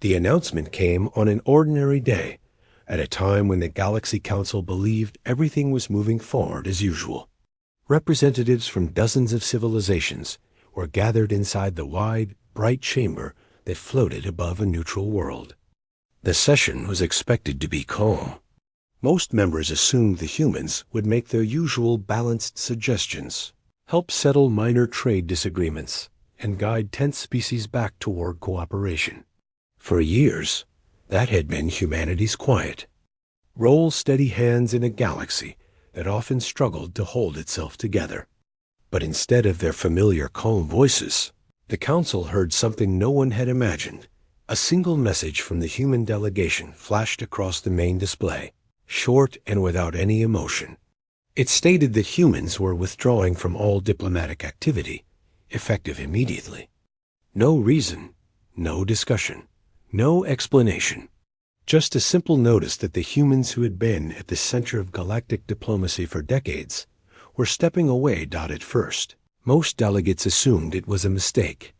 The announcement came on an ordinary day, at a time when the Galaxy Council believed everything was moving forward as usual. Representatives from dozens of civilizations were gathered inside the wide, bright chamber that floated above a neutral world. The session was expected to be calm. Most members assumed the humans would make their usual balanced suggestions, help settle minor trade disagreements, and guide tense species back toward cooperation. For years, that had been humanity's quiet. Roll steady hands in a galaxy that often struggled to hold itself together. But instead of their familiar calm voices, the council heard something no one had imagined. A single message from the human delegation flashed across the main display, short and without any emotion. It stated that humans were withdrawing from all diplomatic activity, effective immediately. No reason, no discussion, no explanation. Just a simple notice that the humans who had been at the center of galactic diplomacy for decades were stepping away. At first, most delegates assumed it was a mistake,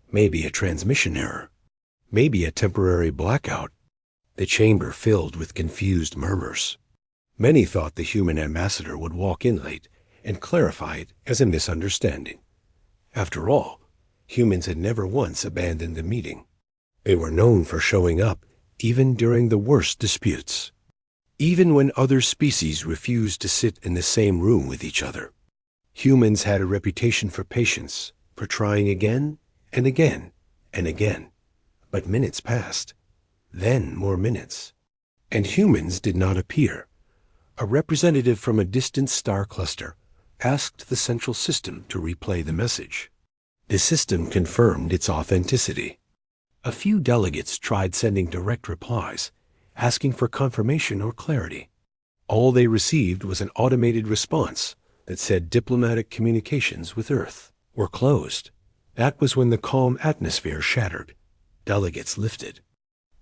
maybe a transmission error, maybe a temporary blackout. The chamber filled with confused murmurs. Many thought the human ambassador would walk in late and clarify it as a misunderstanding. After all, humans had never once abandoned a meeting. They were known for showing up even during the worst disputes, even when other species refused to sit in the same room with each other. Humans had a reputation for patience, for trying again and again and again. But minutes passed, then more minutes, and humans did not appear. A representative from a distant star cluster asked the central system to replay the message. The system confirmed its authenticity. A few delegates tried sending direct replies, asking for confirmation or clarity. All they received was an automated response that said diplomatic communications with Earth were closed. That was when the calm atmosphere shattered. Delegates lifted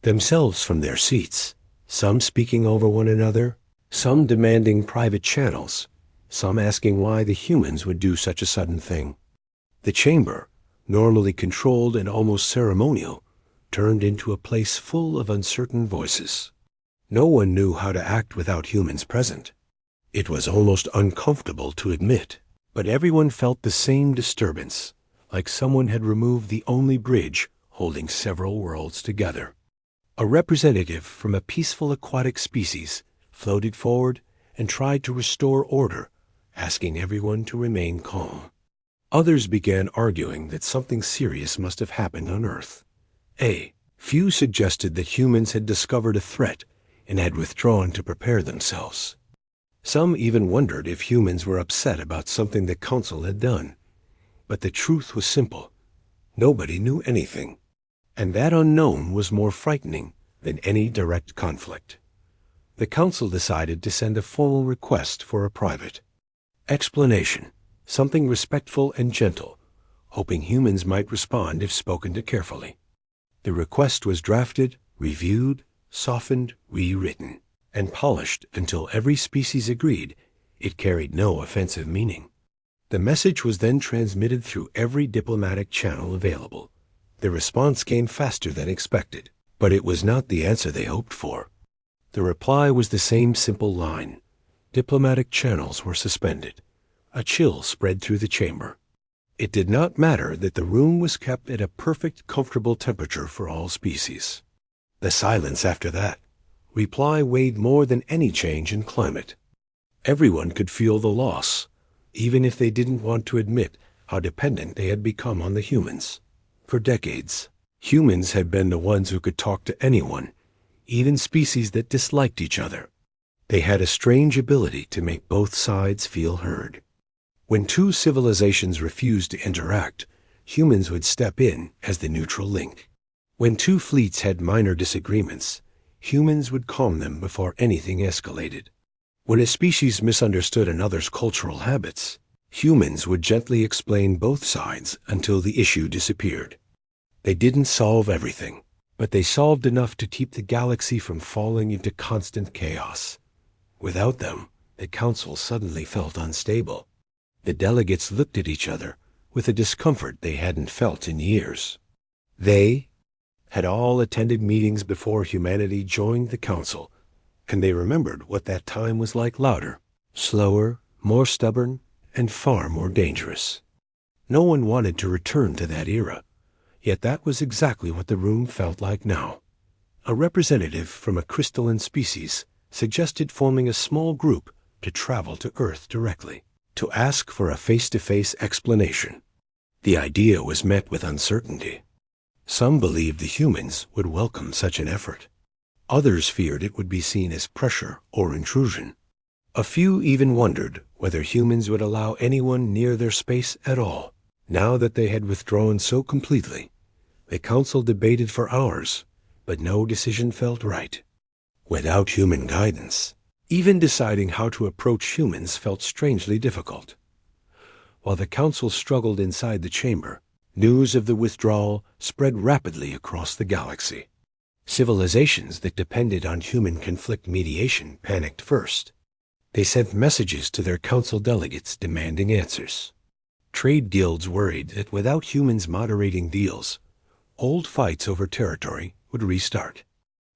themselves from their seats, some speaking over one another, some demanding private channels, some asking why the humans would do such a sudden thing. The chamber, normally controlled and almost ceremonial, turned into a place full of uncertain voices. No one knew how to act without humans present. It was almost uncomfortable to admit, but everyone felt the same disturbance, like someone had removed the only bridge holding several worlds together. A representative from a peaceful aquatic species floated forward and tried to restore order, asking everyone to remain calm. Others began arguing that something serious must have happened on Earth. Few suggested that humans had discovered a threat and had withdrawn to prepare themselves. Some even wondered if humans were upset about something the Council had done. But the truth was simple. Nobody knew anything. And that unknown was more frightening than any direct conflict. The Council decided to send a formal request for a private explanation, something respectful and gentle, hoping humans might respond if spoken to carefully. The request was drafted, reviewed, softened, rewritten, and polished until every species agreed it carried no offensive meaning. The message was then transmitted through every diplomatic channel available. The response came faster than expected, but it was not the answer they hoped for. The reply was the same simple line. Diplomatic channels were suspended. A chill spread through the chamber. It did not matter that the room was kept at a perfect, comfortable temperature for all species. The silence after that reply weighed more than any change in climate. Everyone could feel the loss, even if they didn't want to admit how dependent they had become on the humans. For decades, humans had been the ones who could talk to anyone, even species that disliked each other. They had a strange ability to make both sides feel heard. When two civilizations refused to interact, humans would step in as the neutral link. When two fleets had minor disagreements, humans would calm them before anything escalated. When a species misunderstood another's cultural habits, humans would gently explain both sides until the issue disappeared. They didn't solve everything, but they solved enough to keep the galaxy from falling into constant chaos. Without them, the Council suddenly felt unstable. The delegates looked at each other with a discomfort they hadn't felt in years. They had all attended meetings before humanity joined the council, and they remembered what that time was like: louder, slower, more stubborn, and far more dangerous. No one wanted to return to that era, yet that was exactly what the room felt like now. A representative from a crystalline species suggested forming a small group to travel to Earth directly, to ask for a face-to-face explanation. The idea was met with uncertainty. Some believed the humans would welcome such an effort. Others feared it would be seen as pressure or intrusion. A few even wondered whether humans would allow anyone near their space at all. Now that they had withdrawn so completely, the council debated for hours, but no decision felt right. Without human guidance, even deciding how to approach humans felt strangely difficult. While the council struggled inside the chamber, news of the withdrawal spread rapidly across the galaxy. Civilizations that depended on human conflict mediation panicked first. They sent messages to their council delegates demanding answers. Trade guilds worried that without humans moderating deals, old fights over territory would restart.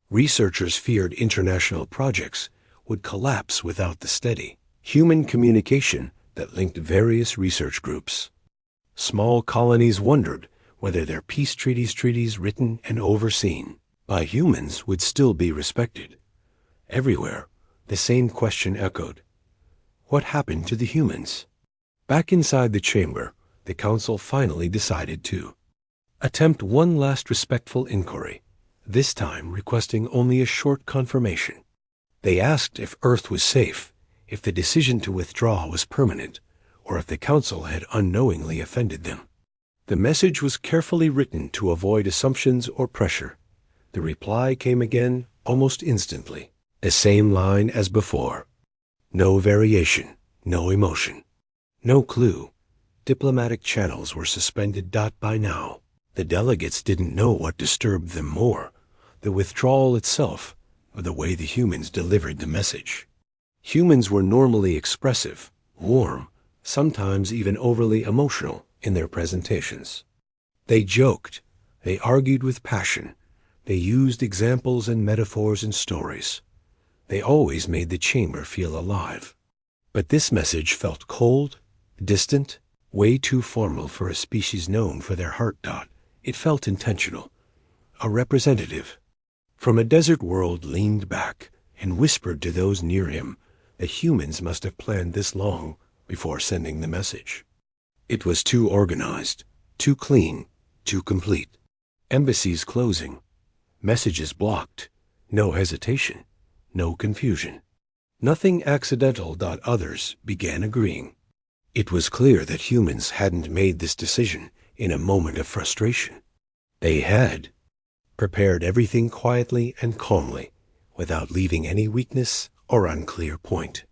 Researchers feared international projects would collapse without the steady human communication that linked various research groups. Small colonies wondered whether their peace treaties written and overseen by humans would still be respected. Everywhere, the same question echoed: what happened to the humans? Back inside the chamber, the council finally decided to attempt one last respectful inquiry, this time requesting only a short confirmation. They asked if Earth was safe, if the decision to withdraw was permanent, or if the council had unknowingly offended them. The message was carefully written to avoid assumptions or pressure. The reply came again almost instantly, the same line as before. No variation, no emotion, no clue. Diplomatic channels were suspended. By now, the delegates didn't know what disturbed them more, the withdrawal itself or the way the humans delivered the message. Humans were normally expressive, warm, sometimes even overly emotional in their presentations. They joked, they argued with passion, they used examples and metaphors and stories. They always made the chamber feel alive. But this message felt cold, distant, way too formal for a species known for their heart. It felt intentional. A representative from a desert world leaned back and whispered to those near him that humans must have planned this long before sending the message. It was too organized, too clean, too complete. Embassies closing, messages blocked, no hesitation, no confusion. Nothing accidental. Others began agreeing. It was clear that humans hadn't made this decision in a moment of frustration. They had prepared everything quietly and calmly, without leaving any weakness or unclear point.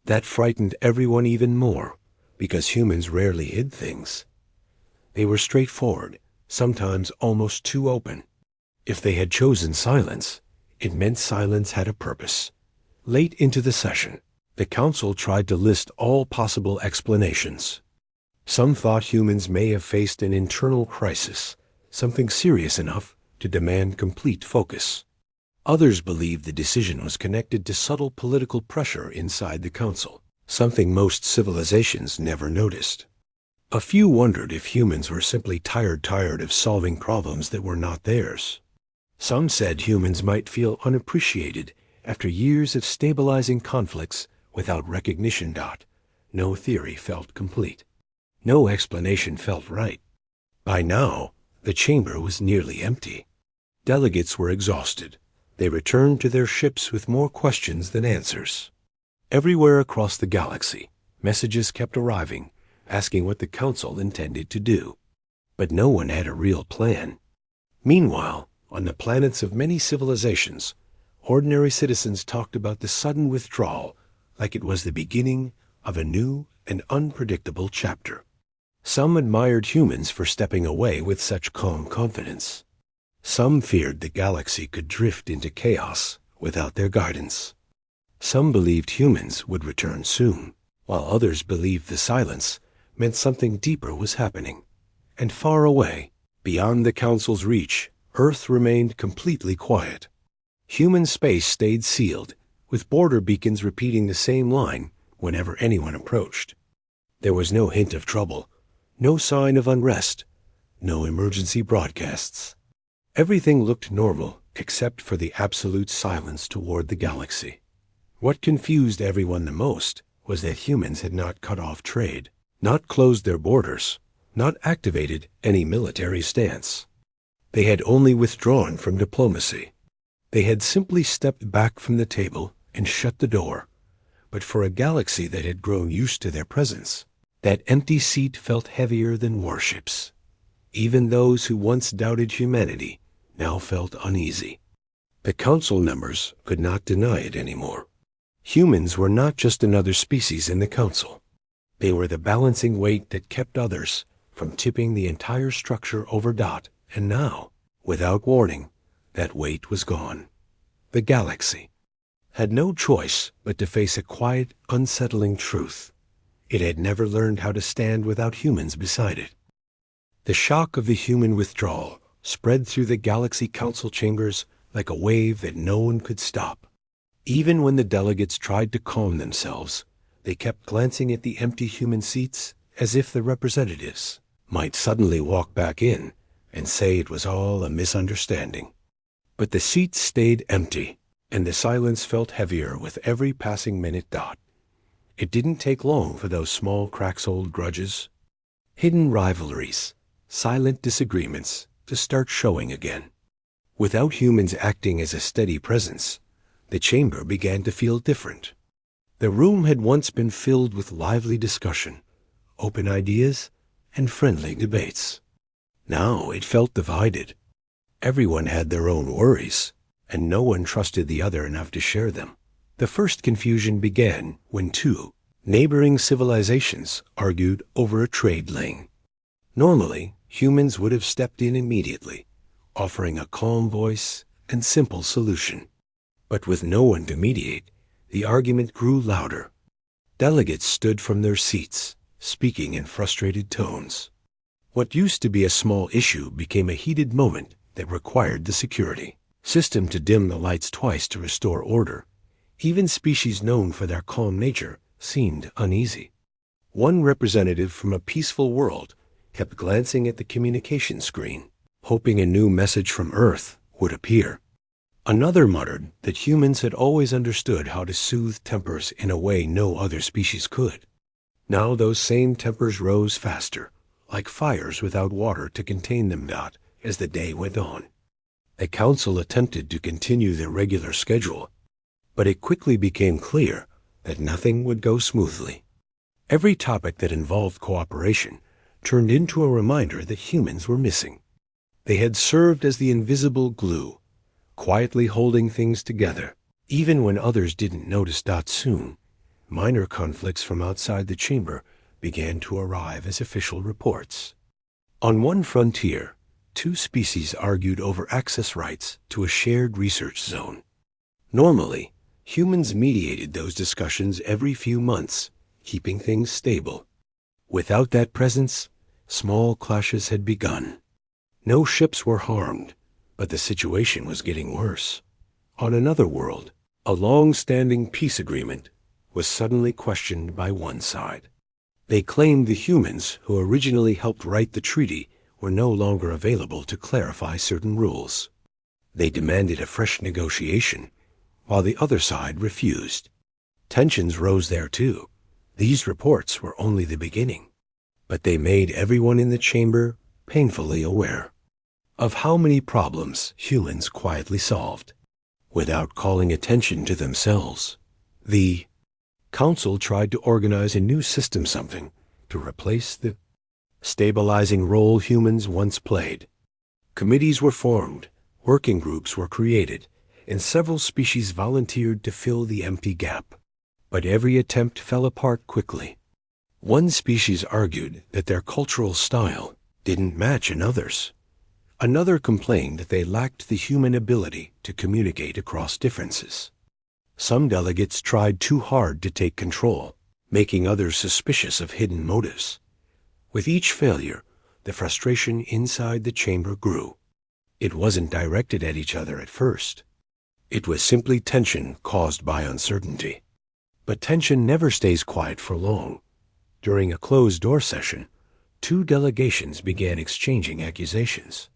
That frightened everyone even more, because humans rarely hid things. They were straightforward, sometimes almost too open. If they had chosen silence, it meant silence had a purpose. Late into the session, the council tried to list all possible explanations. Some thought humans may have faced an internal crisis, something serious enough to demand complete focus. Others believed the decision was connected to subtle political pressure inside the council, something most civilizations never noticed. A few wondered if humans were simply tired of solving problems that were not theirs. Some said humans might feel unappreciated after years of stabilizing conflicts without recognition. No theory felt complete. No explanation felt right. By now, the chamber was nearly empty. Delegates were exhausted. They returned to their ships with more questions than answers. Everywhere across the galaxy, messages kept arriving, asking what the council intended to do. But no one had a real plan. Meanwhile, on the planets of many civilizations, ordinary citizens talked about the sudden withdrawal like it was the beginning of a new and unpredictable chapter. Some admired humans for stepping away with such calm confidence. Some feared the galaxy could drift into chaos without their guidance. Some believed humans would return soon, while others believed the silence meant something deeper was happening. And far away, beyond the council's reach, Earth remained completely quiet. Human space stayed sealed, with border beacons repeating the same line whenever anyone approached. There was no hint of trouble, no sign of unrest, no emergency broadcasts. Everything looked normal except for the absolute silence toward the galaxy. What confused everyone the most was that humans had not cut off trade, not closed their borders, not activated any military stance. They had only withdrawn from diplomacy. They had simply stepped back from the table and shut the door. But for a galaxy that had grown used to their presence, that empty seat felt heavier than warships. Even those who once doubted humanity now felt uneasy. The council members could not deny it anymore. Humans were not just another species in the council. They were the balancing weight that kept others from tipping the entire structure over dot, and now, without warning, that weight was gone. The galaxy had no choice but to face a quiet, unsettling truth. It had never learned how to stand without humans beside it. The shock of the human withdrawal spread through the Galaxy Council chambers like a wave that no one could stop. Even when the delegates tried to calm themselves, they kept glancing at the empty human seats as if the representatives might suddenly walk back in and say it was all a misunderstanding. But the seats stayed empty, and the silence felt heavier with every passing minute dot. It didn't take long for those small cracks, old grudges, hidden rivalries, silent disagreements to start showing again. Without humans acting as a steady presence, the chamber began to feel different. The room had once been filled with lively discussion, open ideas, and friendly debates. Now it felt divided. Everyone had their own worries, and no one trusted the other enough to share them. The first confusion began when two neighboring civilizations argued over a trade lane. Normally, humans would have stepped in immediately, offering a calm voice and simple solution. But with no one to mediate, the argument grew louder. Delegates stood from their seats, speaking in frustrated tones. What used to be a small issue became a heated moment that required the security system to dim the lights twice to restore order. Even species known for their calm nature seemed uneasy. One representative from a peaceful world kept glancing at the communication screen, hoping a new message from Earth would appear. Another muttered that humans had always understood how to soothe tempers in a way no other species could. Now those same tempers rose faster, like fires without water to contain them, as the day went on. The council attempted to continue their regular schedule, but it quickly became clear that nothing would go smoothly. Every topic that involved cooperation turned into a reminder that humans were missing. They had served as the invisible glue, quietly holding things together. Even when others didn't notice. Soon, minor conflicts from outside the chamber began to arrive as official reports. On one frontier, two species argued over access rights to a shared research zone. Normally, humans mediated those discussions every few months, keeping things stable. Without that presence, small clashes had begun. No ships were harmed, but the situation was getting worse. On another world, a long-standing peace agreement was suddenly questioned by one side. They claimed the humans who originally helped write the treaty were no longer available to clarify certain rules. They demanded a fresh negotiation, while the other side refused. Tensions rose there too. These reports were only the beginning, but they made everyone in the chamber painfully aware of how many problems humans quietly solved without calling attention to themselves. The council tried to organize a new system, something to replace the stabilizing role humans once played. Committees were formed, working groups were created, and several species volunteered to fill the empty gap. But every attempt fell apart quickly. One species argued that their cultural style didn't match another's. Another complained that they lacked the human ability to communicate across differences. Some delegates tried too hard to take control, making others suspicious of hidden motives. With each failure, the frustration inside the chamber grew. It wasn't directed at each other at first. It was simply tension caused by uncertainty. But tension never stays quiet for long. During a closed-door session, two delegations began exchanging accusations.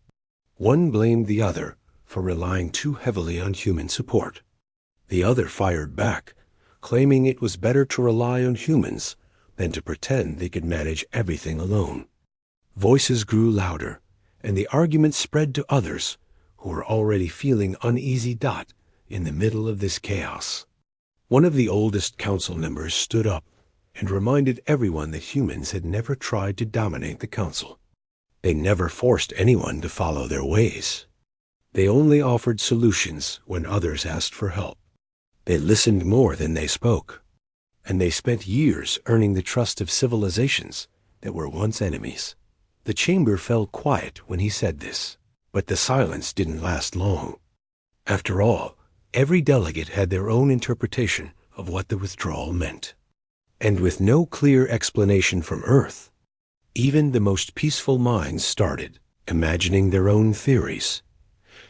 One blamed the other for relying too heavily on human support. The other fired back, claiming it was better to rely on humans than to pretend they could manage everything alone. Voices grew louder, and the argument spread to others who were already feeling uneasy in the middle of this chaos. One of the oldest council members stood up and reminded everyone that humans had never tried to dominate the council. They never forced anyone to follow their ways. They only offered solutions when others asked for help. They listened more than they spoke, and they spent years earning the trust of civilizations that were once enemies. The chamber fell quiet when he said this, but the silence didn't last long. After all, every delegate had their own interpretation of what the withdrawal meant. And with no clear explanation from Earth, even the most peaceful minds started imagining their own theories.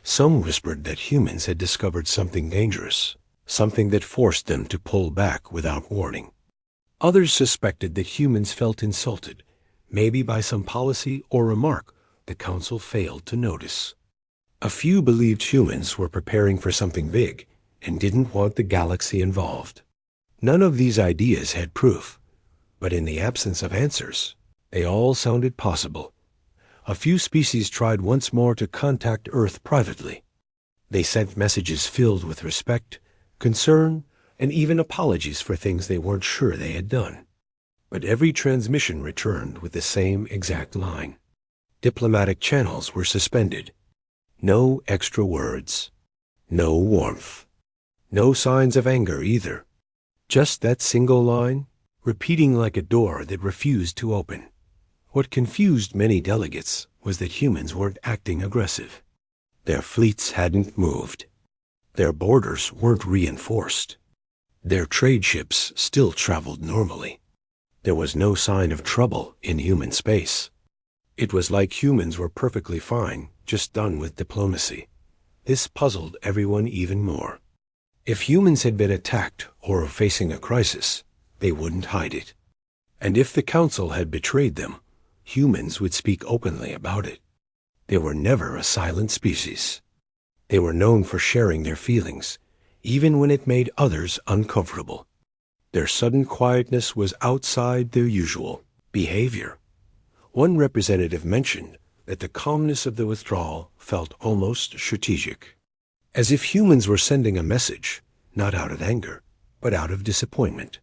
Some whispered that humans had discovered something dangerous, something that forced them to pull back without warning. Others suspected that humans felt insulted, maybe by some policy or remark the council failed to notice. A few believed humans were preparing for something big and didn't want the galaxy involved. None of these ideas had proof, but in the absence of answers, they all sounded possible. A few species tried once more to contact Earth privately. They sent messages filled with respect, concern, and even apologies for things they weren't sure they had done. But every transmission returned with the same exact line. Diplomatic channels were suspended. No extra words. No warmth. No signs of anger either. Just that single line, repeating like a door that refused to open. What confused many delegates was that humans weren't acting aggressive. Their fleets hadn't moved. Their borders weren't reinforced. Their trade ships still traveled normally. There was no sign of trouble in human space. It was like humans were perfectly fine, just done with diplomacy. This puzzled everyone even more. If humans had been attacked or were facing a crisis, they wouldn't hide it. And if the council had betrayed them, humans would speak openly about it. They were never a silent species. They were known for sharing their feelings, even when it made others uncomfortable. Their sudden quietness was outside their usual behavior. One representative mentioned that the calmness of the withdrawal felt almost strategic, as if humans were sending a message, not out of anger, but out of disappointment.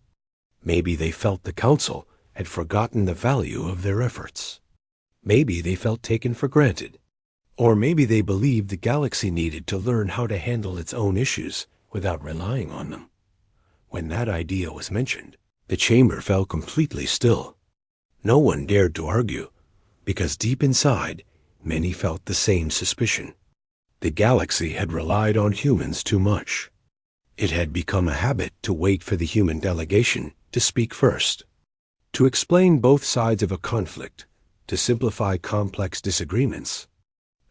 Maybe they felt the council had forgotten the value of their efforts. Maybe they felt taken for granted. Or maybe they believed the galaxy needed to learn how to handle its own issues without relying on them. When that idea was mentioned, the chamber fell completely still. No one dared to argue, because deep inside, many felt the same suspicion. The galaxy had relied on humans too much. It had become a habit to wait for the human delegation to speak first, to explain both sides of a conflict, to simplify complex disagreements,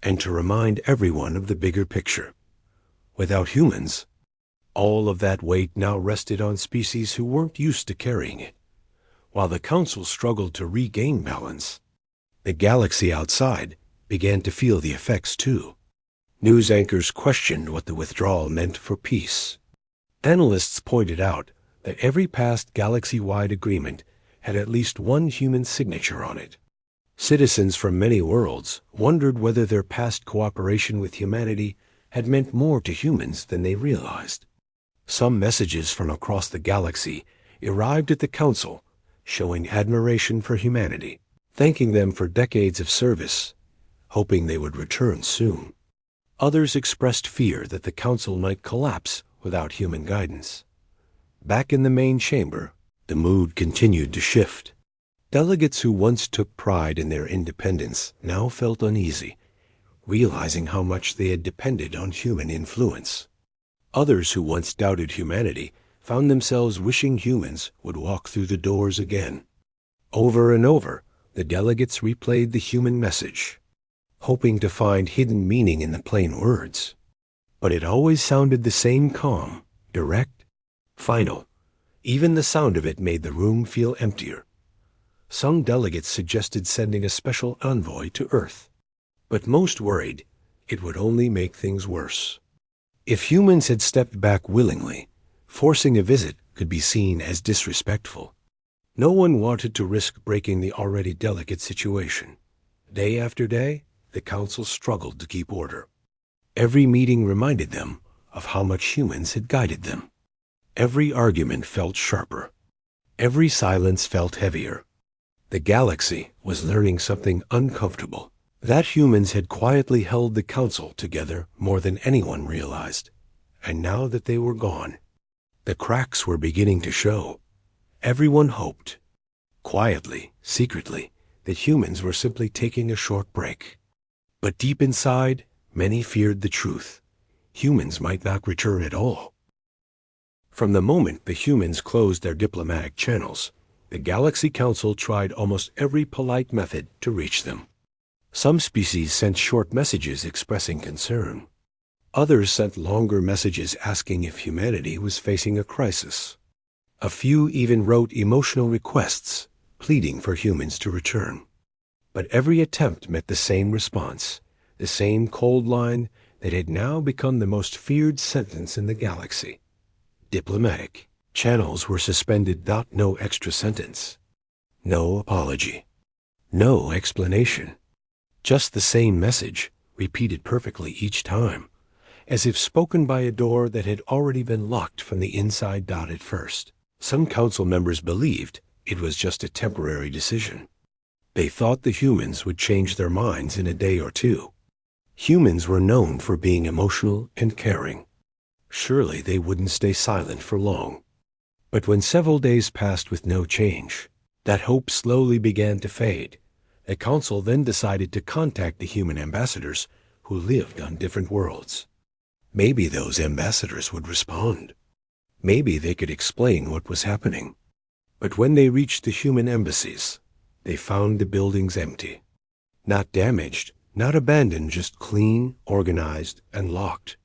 and to remind everyone of the bigger picture. Without humans, all of that weight now rested on species who weren't used to carrying it. While the council struggled to regain balance, the galaxy outside began to feel the effects too. News anchors questioned what the withdrawal meant for peace. Analysts pointed out that every past galaxy-wide agreement had at least one human signature on it. Citizens from many worlds wondered whether their past cooperation with humanity had meant more to humans than they realized. Some messages from across the galaxy arrived at the council, showing admiration for humanity, thanking them for decades of service, hoping they would return soon. Others expressed fear that the council might collapse without human guidance. Back in the main chamber, the mood continued to shift. Delegates who once took pride in their independence now felt uneasy, realizing how much they had depended on human influence. Others who once doubted humanity found themselves wishing humans would walk through the doors again. Over and over, the delegates replayed the human message. hoping to find hidden meaning in the plain words. But it always sounded the same calm, direct, final. Even the sound of it made the room feel emptier. Some delegates suggested sending a special envoy to Earth, but most worried it would only make things worse. If humans had stepped back willingly, forcing a visit could be seen as disrespectful. No one wanted to risk breaking the already delicate situation. Day after day, the council struggled to keep order. Every meeting reminded them of how much humans had guided them. Every argument felt sharper. Every silence felt heavier. The galaxy was learning something uncomfortable, that humans had quietly held the council together more than anyone realized. And now that they were gone, the cracks were beginning to show. Everyone hoped, quietly, secretly, that humans were simply taking a short break. But deep inside, many feared the truth. Humans might not return at all. From the moment the humans closed their diplomatic channels, the Galaxy Council tried almost every polite method to reach them. Some species sent short messages expressing concern. Others sent longer messages asking if humanity was facing a crisis. A few even wrote emotional requests, pleading for humans to return. But every attempt met the same response, the same cold line that had now become the most feared sentence in the galaxy. Diplomatic. Channels were suspended. No extra sentence. No apology. No explanation. Just the same message, repeated perfectly each time, as if spoken by a door that had already been locked from the inside. At first, some council members believed it was just a temporary decision. They thought the humans would change their minds in a day or two. Humans were known for being emotional and caring. Surely they wouldn't stay silent for long. But when several days passed with no change, that hope slowly began to fade. The council then decided to contact the human ambassadors who lived on different worlds. Maybe those ambassadors would respond. Maybe they could explain what was happening. But when they reached the human embassies, they found the buildings empty. Not damaged, not abandoned, just clean, organized, and locked.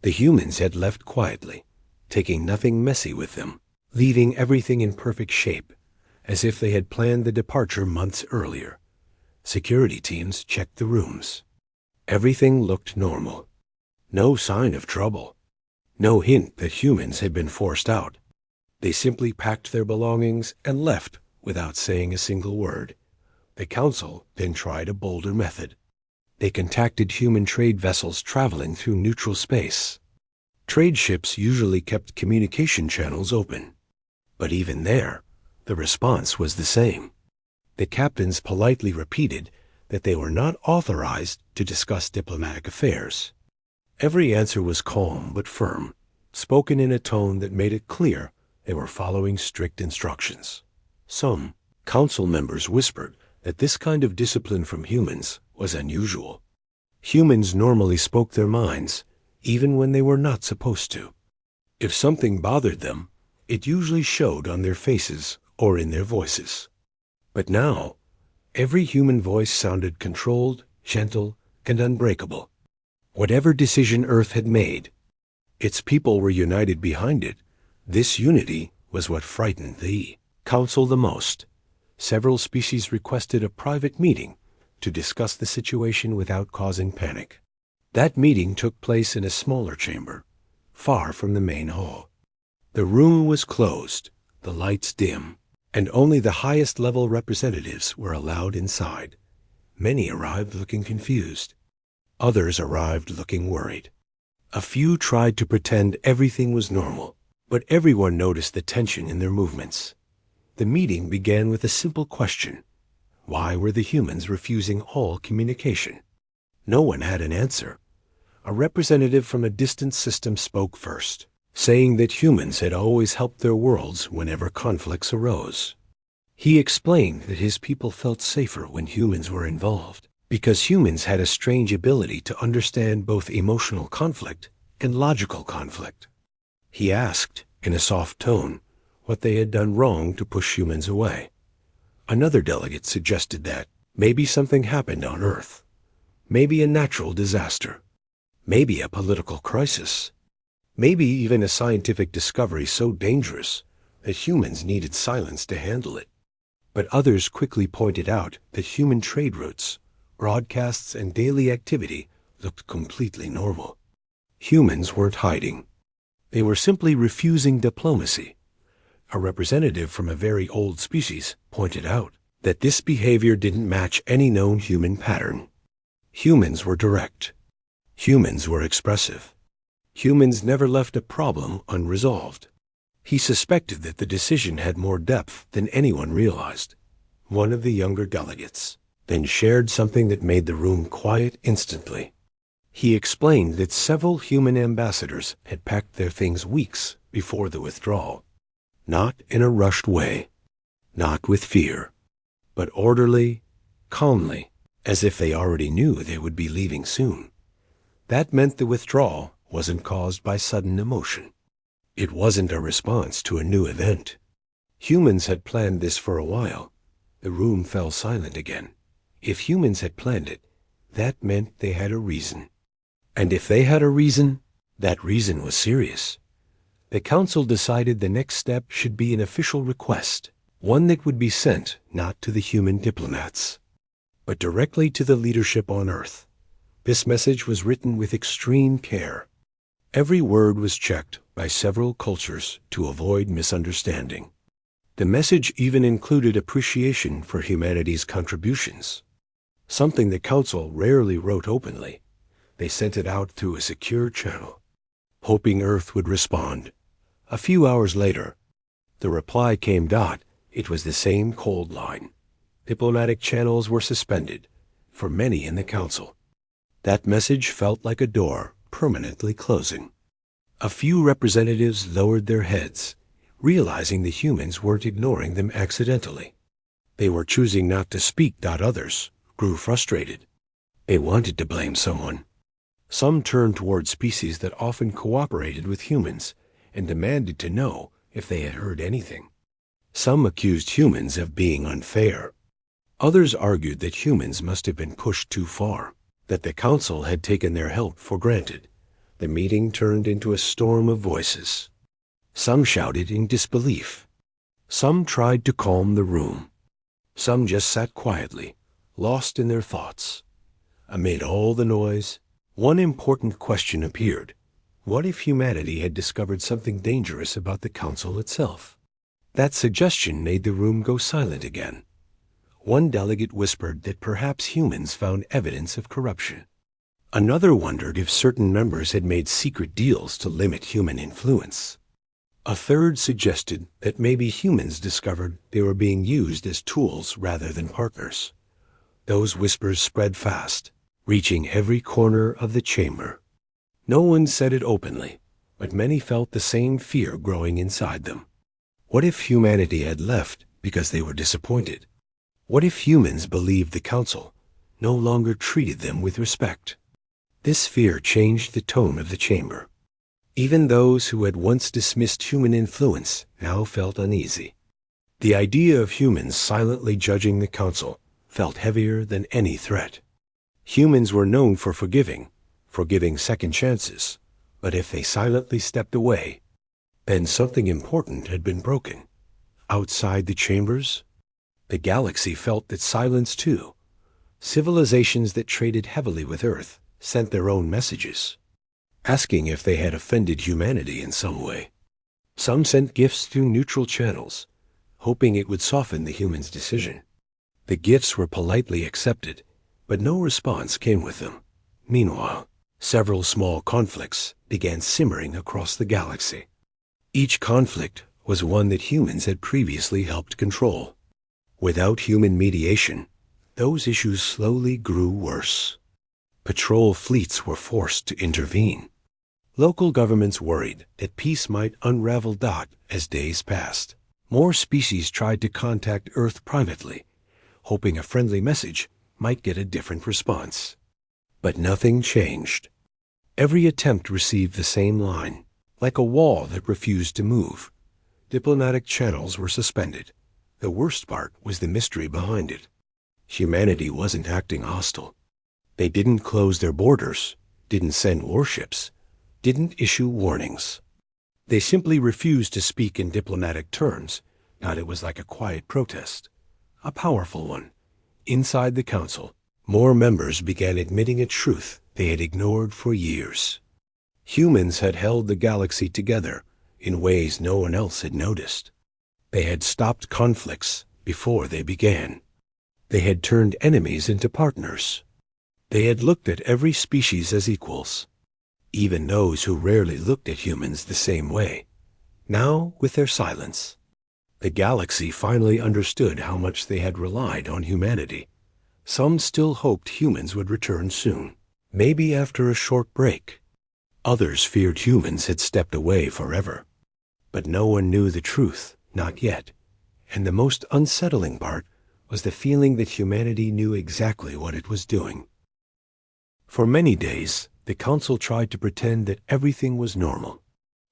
The humans had left quietly, taking nothing messy with them, leaving everything in perfect shape, as if they had planned the departure months earlier. Security teams checked the rooms. Everything looked normal. No sign of trouble. No hint that humans had been forced out. They simply packed their belongings and left without saying a single word. The council then tried a bolder method. They contacted human trade vessels traveling through neutral space. Trade ships usually kept communication channels open. But even there, the response was the same. The captains politely repeated that they were not authorized to discuss diplomatic affairs. Every answer was calm but firm, spoken in a tone that made it clear they were following strict instructions. Some council members whispered that this kind of discipline from humans was unusual. Humans normally spoke their minds, even when they were not supposed to. If something bothered them, it usually showed on their faces or in their voices. But now, every human voice sounded controlled, gentle, and unbreakable. Whatever decision Earth had made, its people were united behind it. This unity was what frightened the council the most. Several species requested a private meeting to discuss the situation without causing panic. That meeting took place in a smaller chamber, far from the main hall. The room was closed, the lights dim, and only the highest level representatives were allowed inside. Many arrived looking confused. Others arrived looking worried. A few tried to pretend everything was normal, but everyone noticed the tension in their movements. The meeting began with a simple question. Why were the humans refusing all communication? No one had an answer. A representative from a distant system spoke first, saying that humans had always helped their worlds whenever conflicts arose. He explained that his people felt safer when humans were involved, because humans had a strange ability to understand both emotional conflict and logical conflict. He asked, in a soft tone, what they had done wrong to push humans away. Another delegate suggested that maybe something happened on Earth. maybe a natural disaster, maybe a political crisis, maybe even a scientific discovery so dangerous that humans needed silence to handle it. But others quickly pointed out that human trade routes, broadcasts, and daily activity looked completely normal. Humans weren't hiding. They were simply refusing diplomacy. A representative from a very old species pointed out that this behavior didn't match any known human pattern. Humans were direct. Humans were expressive. Humans never left a problem unresolved. He suspected that the decision had more depth than anyone realized. One of the younger delegates then shared something that made the room quiet instantly. He explained that several human ambassadors had packed their things weeks before the withdrawal. Not in a rushed way, not with fear, but orderly, calmly, as if they already knew they would be leaving soon. That meant the withdrawal wasn't caused by sudden emotion. It wasn't a response to a new event. Humans had planned this for a while. The room fell silent again. If humans had planned it, that meant they had a reason. And if they had a reason, that reason was serious. The council decided the next step should be an official request, one that would be sent not to the human diplomats, but directly to the leadership on Earth. This message was written with extreme care. Every word was checked by several cultures to avoid misunderstanding. The message even included appreciation for humanity's contributions, something the council rarely wrote openly. They sent it out through a secure channel, hoping Earth would respond. A few hours later, the reply came. It was the same cold line. Diplomatic channels were suspended for many in the council. That message felt like a door permanently closing. A few representatives lowered their heads, realizing the humans weren't ignoring them accidentally. They were choosing not to speak. Others grew frustrated. They wanted to blame someone. Some turned toward species that often cooperated with humans and demanded to know if they had heard anything. Some accused humans of being unfair. Others argued that humans must have been pushed too far, that the council had taken their help for granted. The meeting turned into a storm of voices. Some shouted in disbelief. Some tried to calm the room. Some just sat quietly, lost in their thoughts. Amid all the noise, one important question appeared. What if humanity had discovered something dangerous about the council itself? That suggestion made the room go silent again. One delegate whispered that perhaps humans found evidence of corruption. Another wondered if certain members had made secret deals to limit human influence. A third suggested that maybe humans discovered they were being used as tools rather than partners. Those whispers spread fast, reaching every corner of the chamber. No one said it openly, but many felt the same fear growing inside them. What if humanity had left because they were disappointed? What if humans believed the council no longer treated them with respect? This fear changed the tone of the chamber. Even those who had once dismissed human influence now felt uneasy. The idea of humans silently judging the council felt heavier than any threat. Humans were known for forgiving second chances, but if they silently stepped away, then something important had been broken. Outside the chambers, the galaxy felt that silence too. Civilizations that traded heavily with Earth sent their own messages, asking if they had offended humanity in some way. Some sent gifts through neutral channels, hoping it would soften the humans' decision. The gifts were politely accepted, but no response came with them. Meanwhile, several small conflicts began simmering across the galaxy. Each conflict was one that humans had previously helped control. Without human mediation, those issues slowly grew worse. Patrol fleets were forced to intervene. Local governments worried that peace might unravel as days passed. More species tried to contact Earth privately, hoping a friendly message might get a different response. But nothing changed. Every attempt received the same line, like a wall that refused to move. Diplomatic channels were suspended. The worst part was the mystery behind it. Humanity wasn't acting hostile. They didn't close their borders, didn't send warships, didn't issue warnings. They simply refused to speak in diplomatic terms, and it was like a quiet protest, a powerful one. Inside the council, more members began admitting a truth they had ignored for years. Humans had held the galaxy together in ways no one else had noticed. They had stopped conflicts before they began. They had turned enemies into partners. They had looked at every species as equals, even those who rarely looked at humans the same way. Now, with their silence, the galaxy finally understood how much they had relied on humanity. Some still hoped humans would return soon, maybe after a short break. Others feared humans had stepped away forever. But no one knew the truth, not yet. And the most unsettling part was the feeling that humanity knew exactly what it was doing. For many days, the council tried to pretend that everything was normal.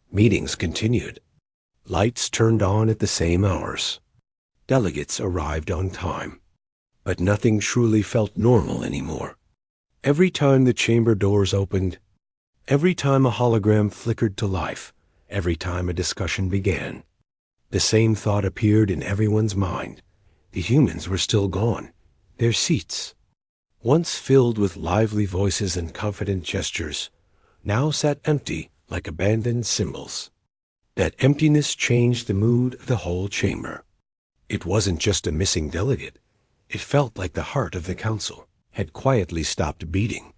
Meetings continued. Lights turned on at the same hours. Delegates arrived on time. But nothing truly felt normal anymore. Every time the chamber doors opened, every time a hologram flickered to life, every time a discussion began, the same thought appeared in everyone's mind. The humans were still gone. Their seats, once filled with lively voices and confident gestures, now sat empty like abandoned symbols. That emptiness changed the mood of the whole chamber. It wasn't just a missing delegate. It felt like the heart of the council had quietly stopped beating.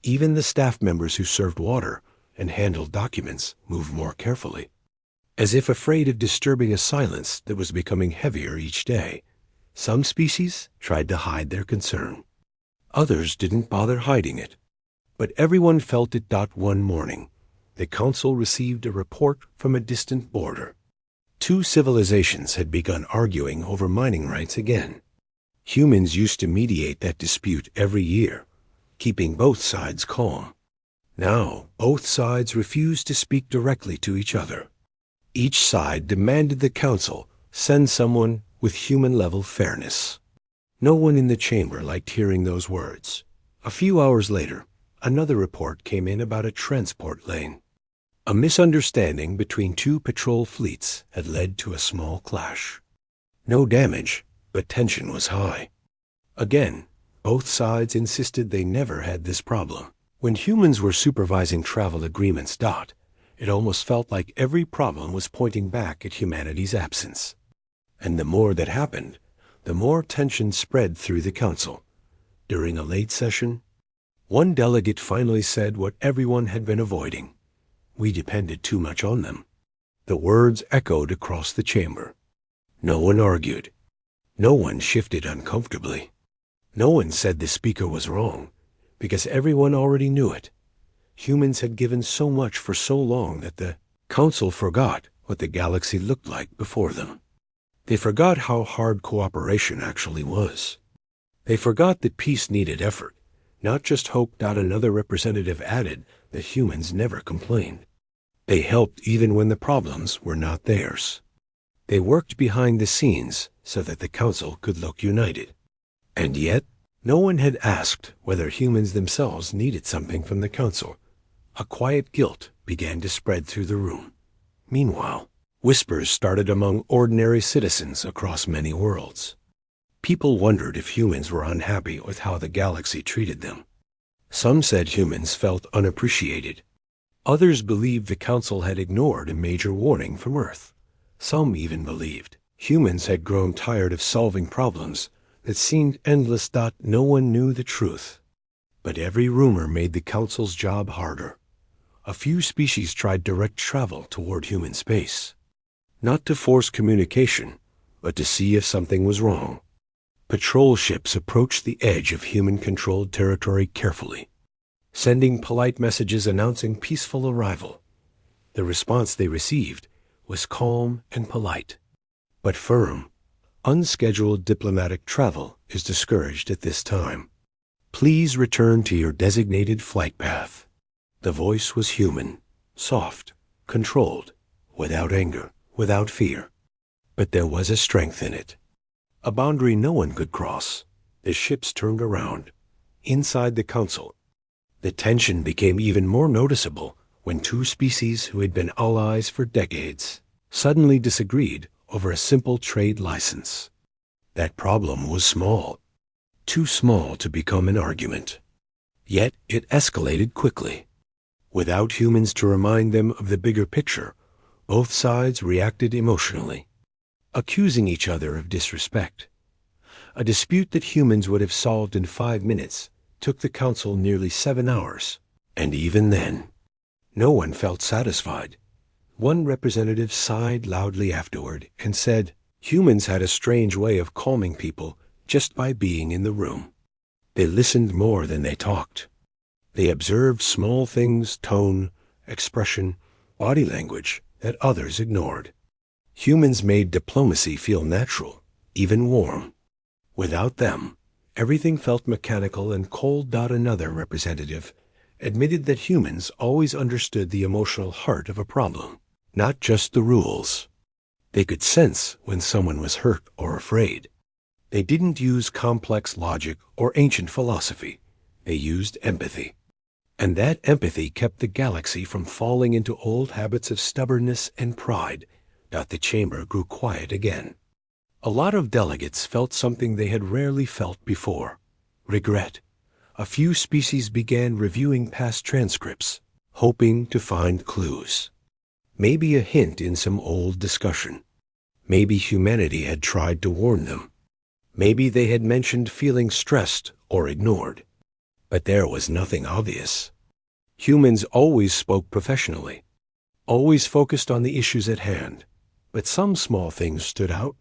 Even the staff members who served water and handled documents moved more carefully, as if afraid of disturbing a silence that was becoming heavier each day. Some species tried to hide their concern. Others didn't bother hiding it. But everyone felt it. One morning, the council received a report from a distant border. 2 civilizations had begun arguing over mining rights again. Humans used to mediate that dispute every year, keeping both sides calm. Now, both sides refused to speak directly to each other. Each side demanded the council send someone with human-level fairness. No one in the chamber liked hearing those words. A few hours later, another report came in about a transport lane. A misunderstanding between 2 patrol fleets had led to a small clash. No damage, but tension was high. Again, both sides insisted they never had this problem. When humans were supervising travel agreements, it almost felt like every problem was pointing back at humanity's absence. And the more that happened, the more tension spread through the council. During a late session, one delegate finally said what everyone had been avoiding. We depended too much on them. The words echoed across the chamber. No one argued. No one shifted uncomfortably. No one said the speaker was wrong, because everyone already knew it. Humans had given so much for so long that the council forgot what the galaxy looked like before them. They forgot how hard cooperation actually was. They forgot that peace needed effort, not just hope. Another representative added that humans never complained. They helped even when the problems were not theirs. They worked behind the scenes so that the council could look united. And yet, no one had asked whether humans themselves needed something from the council. A quiet guilt began to spread through the room. Meanwhile, whispers started among ordinary citizens across many worlds. People wondered if humans were unhappy with how the galaxy treated them. Some said humans felt unappreciated. Others believed the council had ignored a major warning from Earth. Some even believed humans had grown tired of solving problems that seemed endless. No one knew the truth. But every rumor made the council's job harder. A few species tried direct travel toward human space, not to force communication, but to see if something was wrong. Patrol ships approached the edge of human-controlled territory carefully, sending polite messages announcing peaceful arrival. The response they received was calm and polite, but firm. Unscheduled diplomatic travel is discouraged at this time. Please return to your designated flight path. The voice was human, soft, controlled, without anger, without fear. But there was a strength in it. A boundary no one could cross. The ships turned around. inside the council. The tension became even more noticeable when two species who had been allies for decades suddenly disagreed over a simple trade license. That problem was small, too small to become an argument. Yet it escalated quickly. Without humans to remind them of the bigger picture, both sides reacted emotionally, accusing each other of disrespect. A dispute that humans would have solved in 5 minutes took the council nearly 7 hours, and even then, no one felt satisfied. One representative sighed loudly afterward and said, "Humans had a strange way of calming people just by being in the room. They listened more than they talked. They observed small things, tone, expression, body language, that others ignored. Humans made diplomacy feel natural, even warm. Without them, everything felt mechanical and cold." Another representative admitted that humans always understood the emotional heart of a problem, not just the rules. They could sense when someone was hurt or afraid. They didn't use complex logic or ancient philosophy. They used empathy. And that empathy kept the galaxy from falling into old habits of stubbornness and pride. The chamber grew quiet again. A lot of delegates felt something they had rarely felt before: regret. A few species began reviewing past transcripts, hoping to find clues. Maybe a hint in some old discussion. Maybe humanity had tried to warn them. Maybe they had mentioned feeling stressed or ignored. But there was nothing obvious. Humans always spoke professionally, always focused on the issues at hand. But some small things stood out.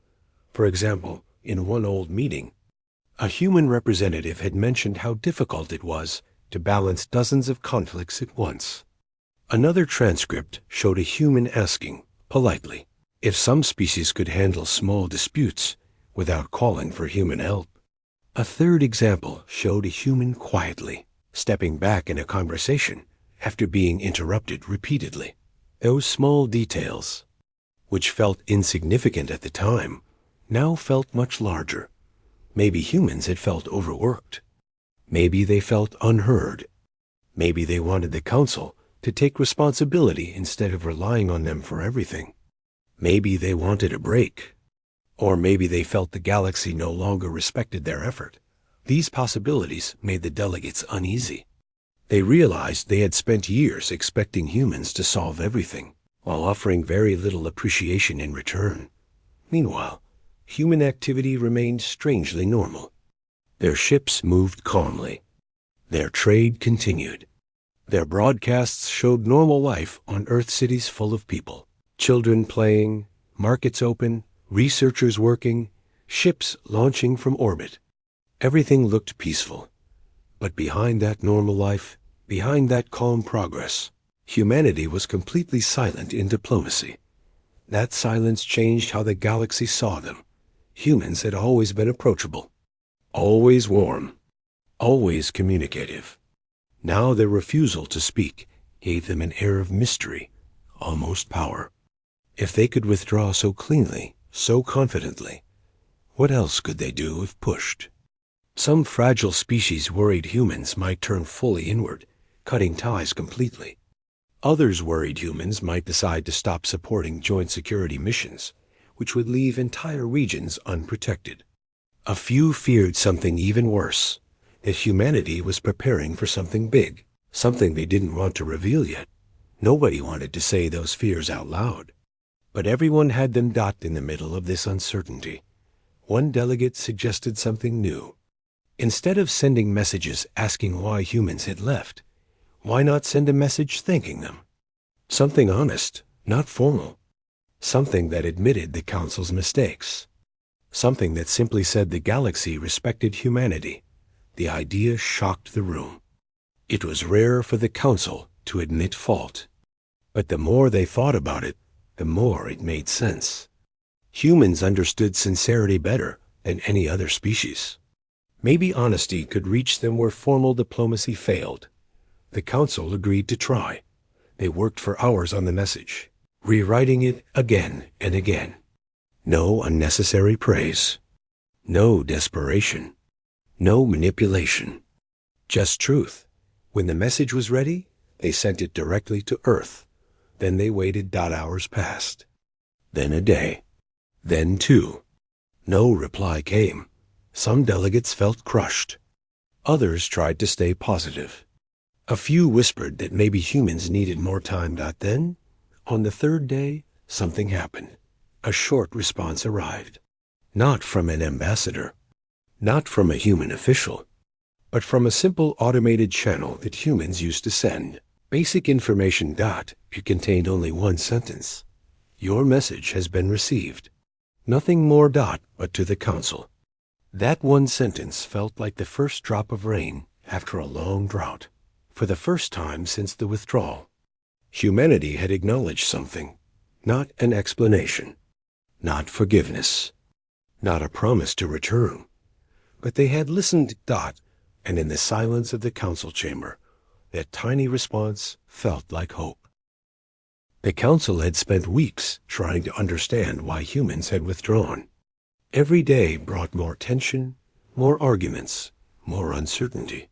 For example, in one old meeting, a human representative had mentioned how difficult it was to balance dozens of conflicts at once. Another transcript showed a human asking, politely, if some species could handle small disputes without calling for human help. A third example showed a human quietly stepping back in a conversation after being interrupted repeatedly. Those small details, which felt insignificant at the time, now felt much larger. Maybe humans had felt overworked. Maybe they felt unheard. Maybe they wanted the council to take responsibility instead of relying on them for everything. Maybe they wanted a break. Or maybe they felt the galaxy no longer respected their effort. These possibilities made the delegates uneasy. They realized they had spent years expecting humans to solve everything, while offering very little appreciation in return. Meanwhile, human activity remained strangely normal. Their ships moved calmly. Their trade continued. Their broadcasts showed normal life on Earth cities full of people. Children playing, markets open, researchers working, ships launching from orbit. Everything looked peaceful. But behind that normal life, behind that calm progress, humanity was completely silent in diplomacy. That silence changed how the galaxy saw them. Humans had always been approachable, always warm, always communicative. Now their refusal to speak gave them an air of mystery, almost power. If they could withdraw so cleanly, so confidently, what else could they do if pushed? Some fragile species worried humans might turn fully inward, cutting ties completely. Others worried humans might decide to stop supporting joint security missions, which would leave entire regions unprotected. A few feared something even worse, that humanity was preparing for something big, something they didn't want to reveal yet. Nobody wanted to say those fears out loud. But everyone had them in the middle of this uncertainty. One delegate suggested something new. Instead of sending messages asking why humans had left, why not send a message thanking them? Something honest, not formal. Something that admitted the Council's mistakes. Something that simply said the galaxy respected humanity. The idea shocked the room. It was rare for the Council to admit fault. But the more they thought about it, the more it made sense. Humans understood sincerity better than any other species. Maybe honesty could reach them where formal diplomacy failed. The Council agreed to try. They worked for hours on the message, rewriting it again and again. No unnecessary praise. No desperation. No manipulation. Just truth. When the message was ready, they sent it directly to Earth. Then they waited. Hours passed. Then a day. Then two. No reply came. Some delegates felt crushed. Others tried to stay positive. A few whispered that maybe humans needed more time. Then, on the third day, something happened. A short response arrived. Not from an ambassador, not from a human official, but from a simple automated channel that humans used to send. Basic information. It contained only one sentence. Your message has been received. Nothing more. But to the council. That one sentence felt like the first drop of rain after a long drought. For the first time since the withdrawal, humanity had acknowledged something, not an explanation, not forgiveness, not a promise to return, but they had listened. And in the silence of the council chamber, that tiny response felt like hope. The council had spent weeks trying to understand why humans had withdrawn. Every day brought more tension, more arguments, more uncertainty.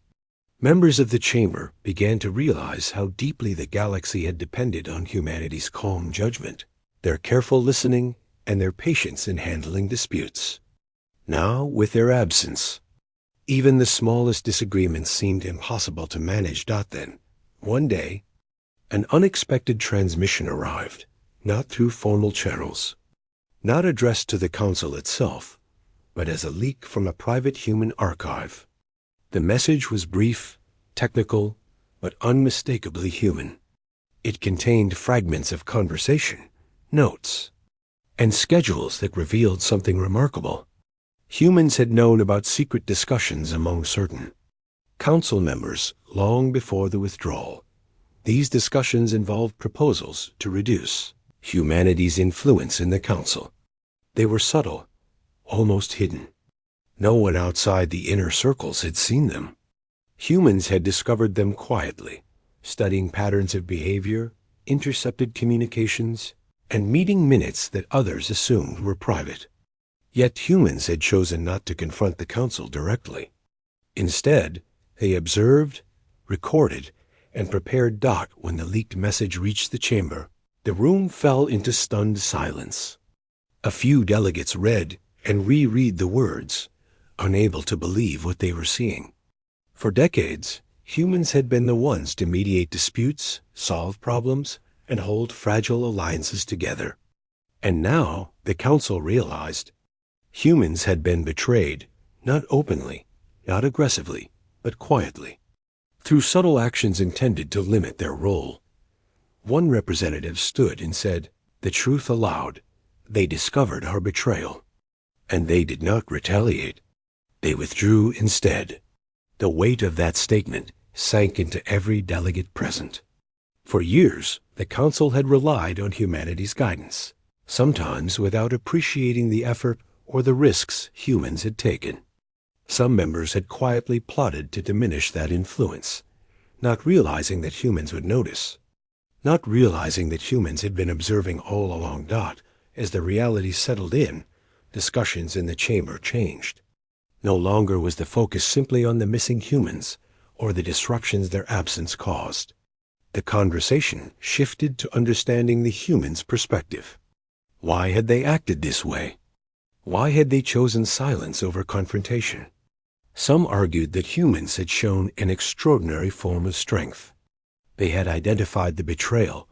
Members of the chamber began to realize how deeply the galaxy had depended on humanity's calm judgment, their careful listening, and their patience in handling disputes. Now, with their absence, even the smallest disagreements seemed impossible to manage. Then, one day, an unexpected transmission arrived, not through formal channels, not addressed to the council itself, but as a leak from a private human archive. The message was brief, technical, but unmistakably human. It contained fragments of conversation, notes, and schedules that revealed something remarkable. Humans had known about secret discussions among certain council members long before the withdrawal. These discussions involved proposals to reduce humanity's influence in the council. They were subtle, almost hidden. No one outside the inner circles had seen them. Humans had discovered them quietly, studying patterns of behavior, intercepted communications, and meeting minutes that others assumed were private. Yet humans had chosen not to confront the council directly. Instead, they observed, recorded, and prepared. When the leaked message reached the chamber, the room fell into stunned silence. A few delegates read and reread the words, unable to believe what they were seeing. For decades, humans had been the ones to mediate disputes, solve problems, and hold fragile alliances together. And now the council realized humans had been betrayed, not openly, not aggressively, but quietly, through subtle actions intended to limit their role. One representative stood and said, "The truth aloud. They discovered our betrayal." And they did not retaliate. They withdrew instead. The weight of that statement sank into every delegate present. For years, the council had relied on humanity's guidance, sometimes without appreciating the effort or the risks humans had taken. Some members had quietly plotted to diminish that influence, not realizing that humans would notice, not realizing that humans had been observing all along. As the reality settled in, discussions in the chamber changed. No longer was the focus simply on the missing humans or the disruptions their absence caused. The conversation shifted to understanding the humans' perspective. Why had they acted this way? Why had they chosen silence over confrontation? Some argued that humans had shown an extraordinary form of strength. They had identified the betrayal,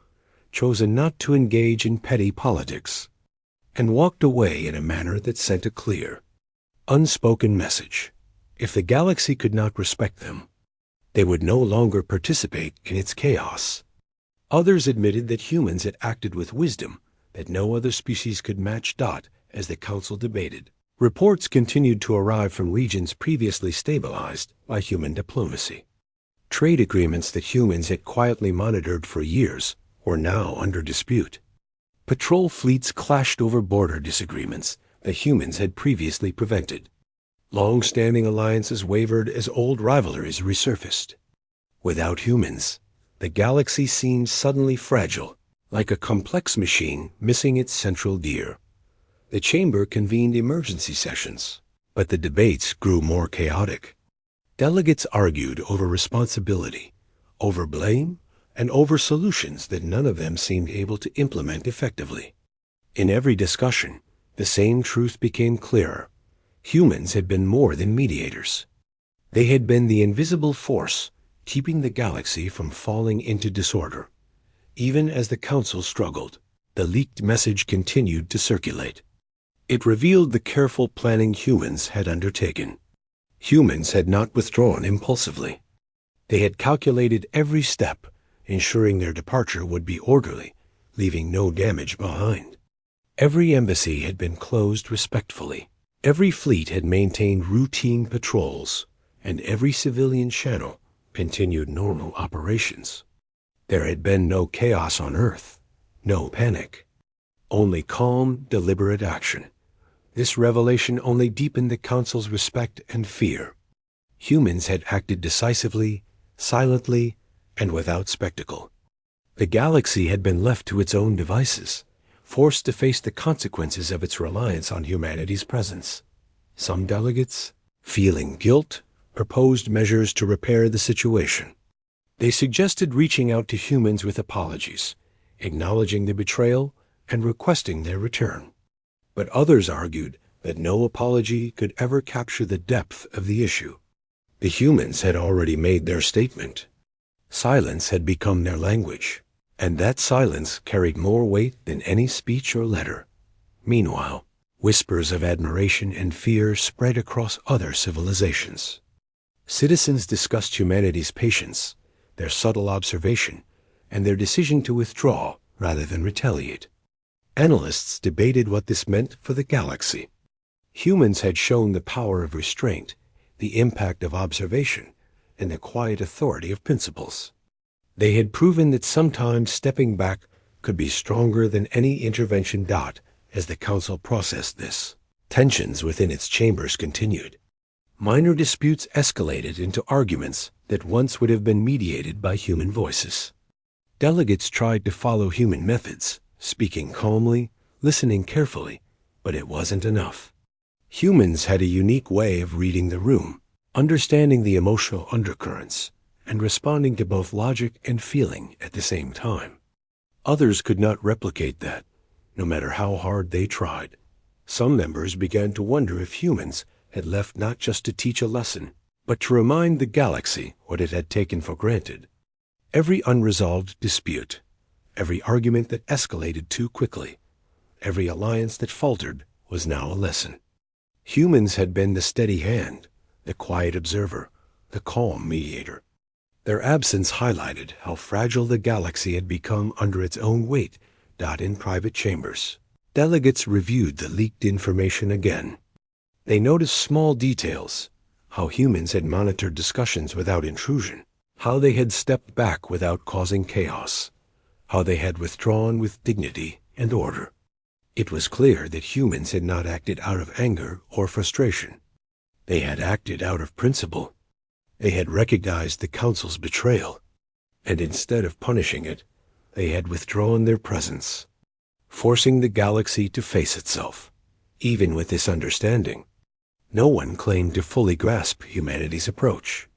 chosen not to engage in petty politics, and walked away in a manner that sent a clear, unspoken message. If the galaxy could not respect them, they would no longer participate in its chaos. Others admitted that humans had acted with wisdom that no other species could match. As the council debated, reports continued to arrive from regions previously stabilized by human diplomacy. Trade agreements that humans had quietly monitored for years were now under dispute. Patrol fleets clashed over border disagreements that humans had previously prevented. Long-standing alliances wavered as old rivalries resurfaced. Without humans, the galaxy seemed suddenly fragile, like a complex machine missing its central gear. The chamber convened emergency sessions, but the debates grew more chaotic. Delegates argued over responsibility, over blame, and over solutions that none of them seemed able to implement effectively. In every discussion, the same truth became clearer. Humans had been more than mediators. They had been the invisible force keeping the galaxy from falling into disorder. Even as the Council struggled, the leaked message continued to circulate. It revealed the careful planning humans had undertaken. Humans had not withdrawn impulsively. They had calculated every step, ensuring their departure would be orderly, leaving no damage behind. Every embassy had been closed respectfully. Every fleet had maintained routine patrols, and every civilian channel continued normal operations. There had been no chaos on Earth, no panic, only calm, deliberate action. This revelation only deepened the Council's respect and fear. Humans had acted decisively, silently, and without spectacle. The galaxy had been left to its own devices, forced to face the consequences of its reliance on humanity's presence. Some delegates, feeling guilt, proposed measures to repair the situation. They suggested reaching out to humans with apologies, acknowledging the betrayal, and requesting their return. But others argued that no apology could ever capture the depth of the issue. The humans had already made their statement. Silence had become their language, and that silence carried more weight than any speech or letter. Meanwhile, whispers of admiration and fear spread across other civilizations. Citizens discussed humanity's patience, their subtle observation, and their decision to withdraw rather than retaliate. Analysts debated what this meant for the galaxy. Humans had shown the power of restraint, the impact of observation, and the quiet authority of principles. They had proven that sometimes stepping back could be stronger than any intervention. As the Council processed this, tensions within its chambers continued. Minor disputes escalated into arguments that once would have been mediated by human voices. Delegates tried to follow human methods, speaking calmly, listening carefully, but it wasn't enough. Humans had a unique way of reading the room, understanding the emotional undercurrents, and responding to both logic and feeling at the same time. Others could not replicate that, no matter how hard they tried. Some members began to wonder if humans had left not just to teach a lesson, but to remind the galaxy what it had taken for granted. Every unresolved dispute, every argument that escalated too quickly, every alliance that faltered was now a lesson. Humans had been the steady hand, the quiet observer, the calm mediator. Their absence highlighted how fragile the galaxy had become under its own weight. In private chambers, delegates reviewed the leaked information again. They noticed small details, how humans had monitored discussions without intrusion, how they had stepped back without causing chaos, how they had withdrawn with dignity and order. It was clear that humans had not acted out of anger or frustration. They had acted out of principle. They had recognized the Council's betrayal, and instead of punishing it, they had withdrawn their presence, forcing the galaxy to face itself. Even with this understanding, no one claimed to fully grasp humanity's approach.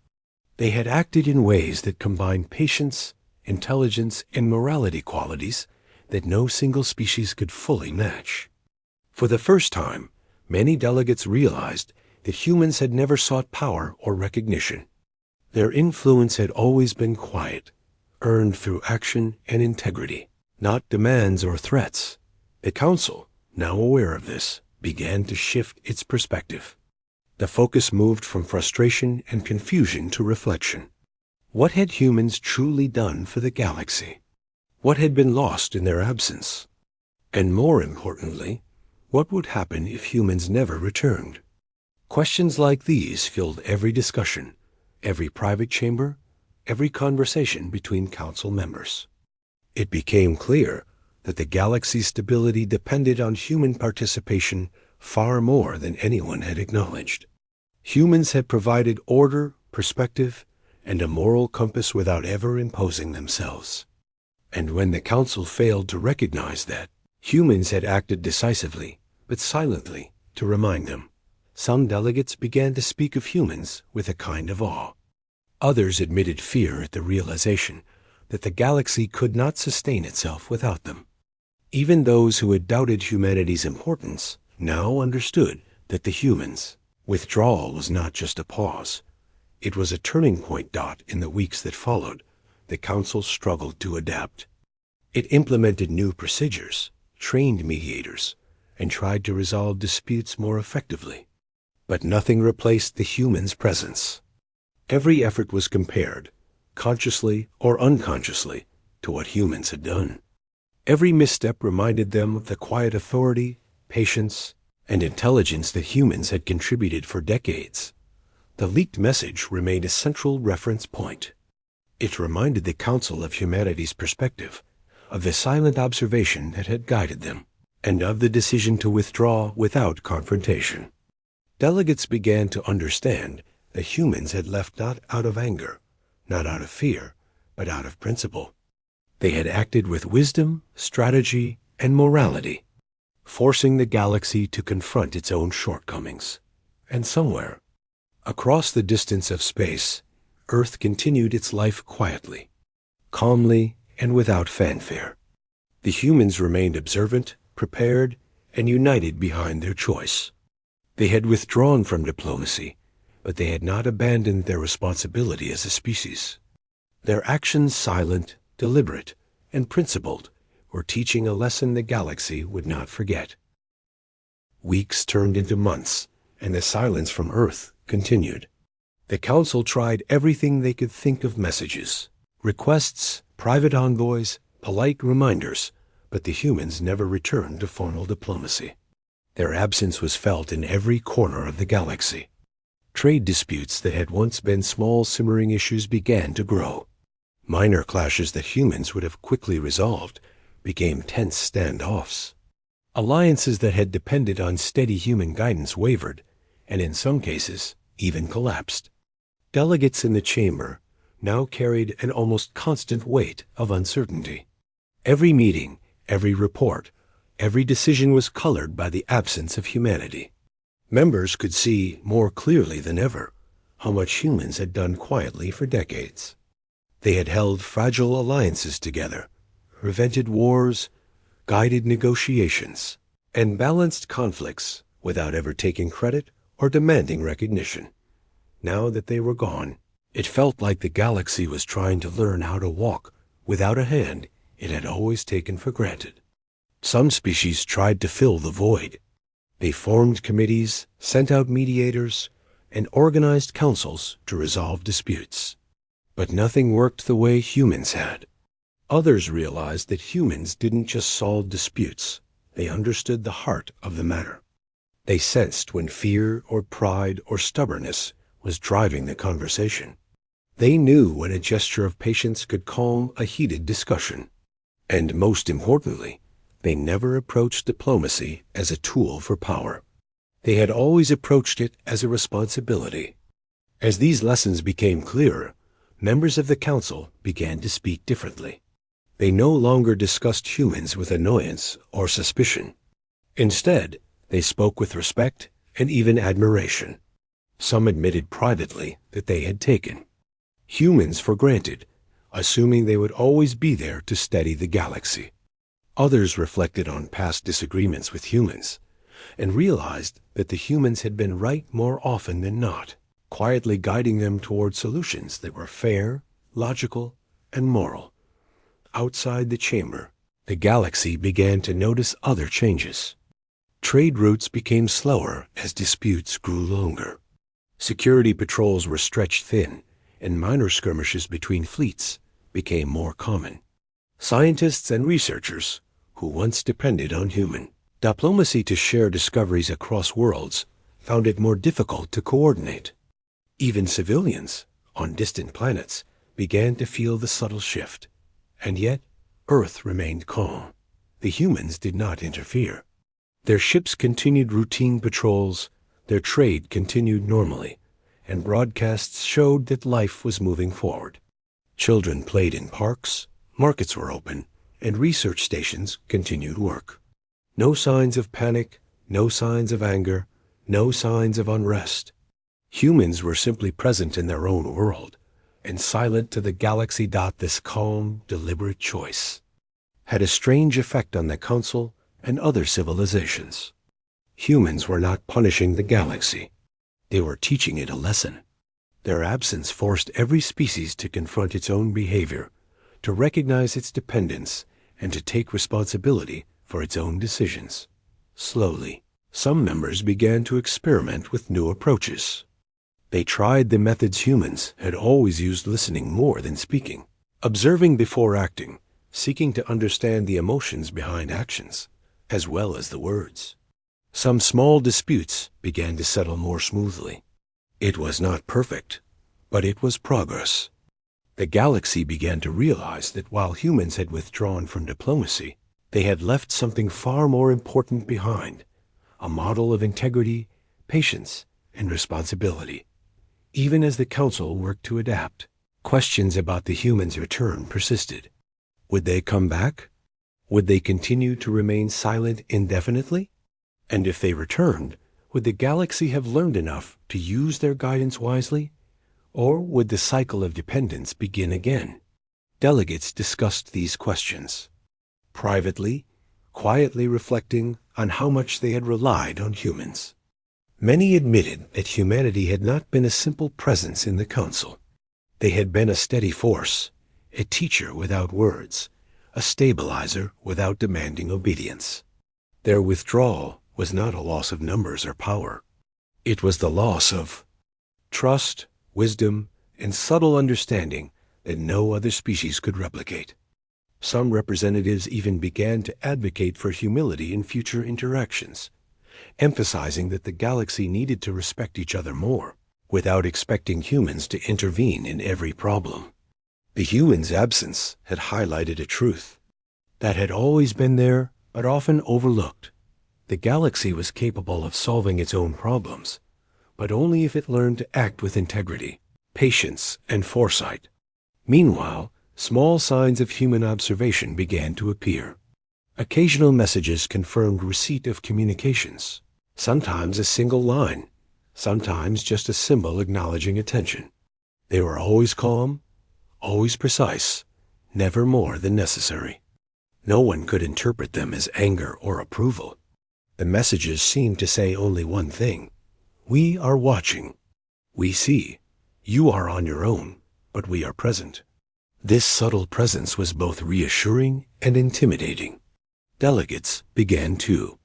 They had acted in ways that combined patience, intelligence, and morality qualities that no single species could fully match. For the first time, many delegates realized that humans had never sought power or recognition. Their influence had always been quiet, earned through action and integrity, not demands or threats. The Council, now aware of this, began to shift its perspective. The focus moved from frustration and confusion to reflection. What had humans truly done for the galaxy? What had been lost in their absence? And more importantly, what would happen if humans never returned? Questions like these filled every discussion, every private chamber, every conversation between Council members. It became clear that the galaxy's stability depended on human participation far more than anyone had acknowledged. Humans had provided order, perspective, and a moral compass without ever imposing themselves. And when the Council failed to recognize that, humans had acted decisively, but silently, to remind them. Some delegates began to speak of humans with a kind of awe. Others admitted fear at the realization that the galaxy could not sustain itself without them. Even those who had doubted humanity's importance now understood that the humans' withdrawal was not just a pause. It was a turning point. In the weeks that followed, the Council struggled to adapt. It implemented new procedures, trained mediators, and tried to resolve disputes more effectively. But nothing replaced the humans' presence. Every effort was compared, consciously or unconsciously, to what humans had done. Every misstep reminded them of the quiet authority, patience, and intelligence that humans had contributed for decades. The leaked message remained a central reference point. It reminded the Council of humanity's perspective, of the silent observation that had guided them, and of the decision to withdraw without confrontation. Delegates began to understand that humans had left not out of anger, not out of fear, but out of principle. They had acted with wisdom, strategy, and morality, forcing the galaxy to confront its own shortcomings. And somewhere, across the distance of space, Earth continued its life quietly, calmly, and without fanfare. The humans remained observant, prepared, and united behind their choice. They had withdrawn from diplomacy, but they had not abandoned their responsibility as a species. Their actions, silent, deliberate, and principled, were teaching a lesson the galaxy would not forget. Weeks turned into months, and the silence from Earth continued. The Council tried everything they could think of: messages, requests, private envoys, polite reminders, but the humans never returned to formal diplomacy. Their absence was felt in every corner of the galaxy. Trade disputes that had once been small simmering issues began to grow. Minor clashes that humans would have quickly resolved became tense standoffs. Alliances that had depended on steady human guidance wavered, and in some cases even collapsed. Delegates in the chamber now carried an almost constant weight of uncertainty. Every meeting, every report, every decision was colored by the absence of humanity. Members could see more clearly than ever how much humans had done quietly for decades. They had held fragile alliances together, prevented wars, guided negotiations, and balanced conflicts without ever taking credit or demanding recognition. Now that they were gone, it felt like the galaxy was trying to learn how to walk without a hand it had always taken for granted. Some species tried to fill the void. They formed committees, sent out mediators, and organized councils to resolve disputes. But nothing worked the way humans had. Others realized that humans didn't just solve disputes, they understood the heart of the matter. They sensed when fear or pride or stubbornness was driving the conversation. They knew when a gesture of patience could calm a heated discussion. And most importantly, they never approached diplomacy as a tool for power. They had always approached it as a responsibility. As these lessons became clearer, members of the Council began to speak differently. They no longer discussed humans with annoyance or suspicion. Instead, they spoke with respect and even admiration. Some admitted privately that they had taken humans for granted, assuming they would always be there to steady the galaxy. Others reflected on past disagreements with humans and realized that the humans had been right more often than not, quietly guiding them toward solutions that were fair, logical, and moral. Outside the chamber, the galaxy began to notice other changes. Trade routes became slower as disputes grew longer. Security patrols were stretched thin, and minor skirmishes between fleets became more common. Scientists and researchers, who once depended on human diplomacy to share discoveries across worlds, found it more difficult to coordinate. Even civilians on distant planets began to feel the subtle shift. And yet, Earth remained calm. The humans did not interfere. Their ships continued routine patrols, their trade continued normally, and broadcasts showed that life was moving forward. Children played in parks, markets were open, and research stations continued work. No signs of panic, no signs of anger, no signs of unrest. Humans were simply present in their own world, and silent to the galaxy. This calm, deliberate choice had a strange effect on the Council and other civilizations. Humans were not punishing the galaxy. They were teaching it a lesson. Their absence forced every species to confront its own behavior, to recognize its dependence, and to take responsibility for its own decisions. Slowly, some members began to experiment with new approaches. They tried the methods humans had always used, listening more than speaking, observing before acting, seeking to understand the emotions behind actions, as well as the words. Some small disputes began to settle more smoothly. It was not perfect, but it was progress. The galaxy began to realize that while humans had withdrawn from diplomacy, they had left something far more important behind, a model of integrity, patience, and responsibility. Even as the Council worked to adapt, questions about the humans' return persisted. Would they come back? Would they continue to remain silent indefinitely? And if they returned, would the galaxy have learned enough to use their guidance wisely? Or would the cycle of dependence begin again? Delegates discussed these questions, privately, quietly reflecting on how much they had relied on humans. Many admitted that humanity had not been a simple presence in the Council. They had been a steady force, a teacher without words, a stabilizer without demanding obedience. Their withdrawal was not a loss of numbers or power. It was the loss of trust, wisdom, and subtle understanding that no other species could replicate. Some representatives even began to advocate for humility in future interactions, emphasizing that the galaxy needed to respect each other more, without expecting humans to intervene in every problem. The humans' absence had highlighted a truth that had always been there, but often overlooked. The galaxy was capable of solving its own problems, but only if it learned to act with integrity, patience, and foresight. Meanwhile, small signs of human observation began to appear. Occasional messages confirmed receipt of communications, sometimes a single line, sometimes just a symbol acknowledging attention. They were always calm, always precise, never more than necessary. No one could interpret them as anger or approval. The messages seemed to say only one thing: we are watching. We see. You are on your own, but we are present. This subtle presence was both reassuring and intimidating. Delegates began to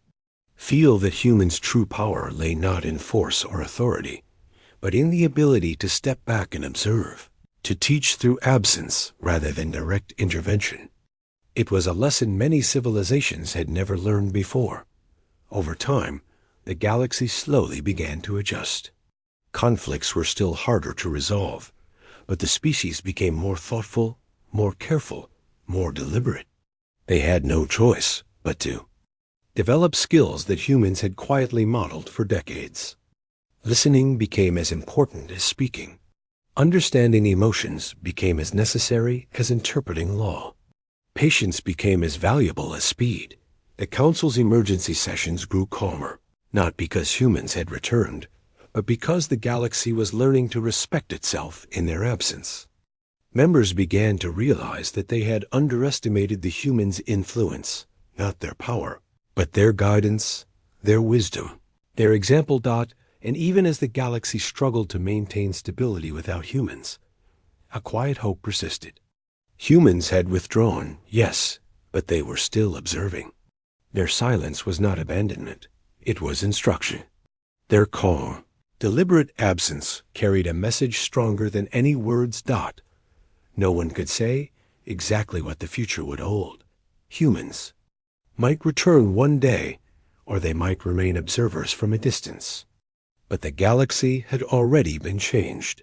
feel that humans' true power lay not in force or authority, but in the ability to step back and observe, to teach through absence rather than direct intervention. It was a lesson many civilizations had never learned before. Over time, the galaxy slowly began to adjust. Conflicts were still harder to resolve, but the species became more thoughtful, more careful, more deliberate. They had no choice but to develop skills that humans had quietly modeled for decades. Listening became as important as speaking. Understanding emotions became as necessary as interpreting law. Patience became as valuable as speed. The Council's emergency sessions grew calmer, not because humans had returned, but because the galaxy was learning to respect itself in their absence. Members began to realize that they had underestimated the humans' influence, not their power, but their guidance, their wisdom, their example. And even as the galaxy struggled to maintain stability without humans, a quiet hope persisted. Humans had withdrawn, yes, but they were still observing. Their silence was not abandonment, it was instruction. Their calm, deliberate absence carried a message stronger than any words. No one could say exactly what the future would hold. Humans might return one day, or they might remain observers from a distance. But the galaxy had already been changed.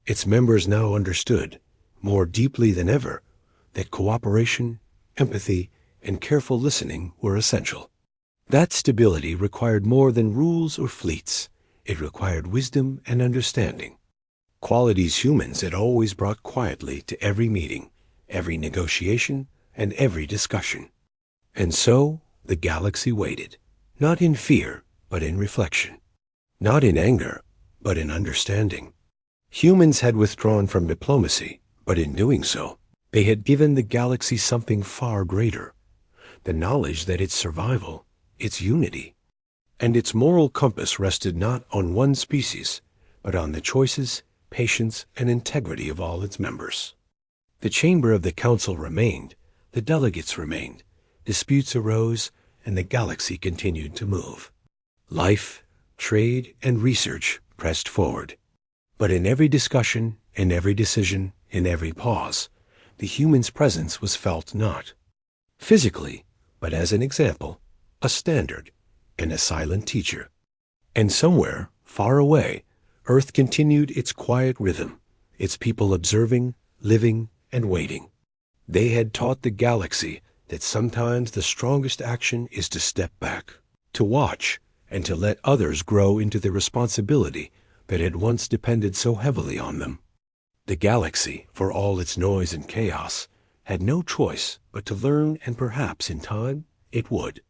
Its members now understood, more deeply than ever, that cooperation, empathy, and careful listening were essential. That stability required more than rules or fleets. It required wisdom and understanding, qualities humans had always brought quietly to every meeting, every negotiation, and every discussion. And so the galaxy waited, not in fear, but in reflection. not in anger, but in understanding. Humans had withdrawn from diplomacy, but in doing so, they had given the galaxy something far greater, the knowledge that its survival, its unity, and its moral compass rested not on one species, but on the choices, patience, and integrity of all its members. The chamber of the council remained, the delegates remained, disputes arose, and the galaxy continued to move. Life, trade, and research pressed forward. But in every discussion, in every decision, in every pause, the human's presence was felt not physically, but as an example, a standard, and a silent teacher. And somewhere, far away, Earth continued its quiet rhythm, its people observing, living, and waiting. They had taught the galaxy that sometimes the strongest action is to step back, to watch, and to let others grow into the responsibility that had once depended so heavily on them. The galaxy, for all its noise and chaos, had no choice but to learn, and perhaps in time it would.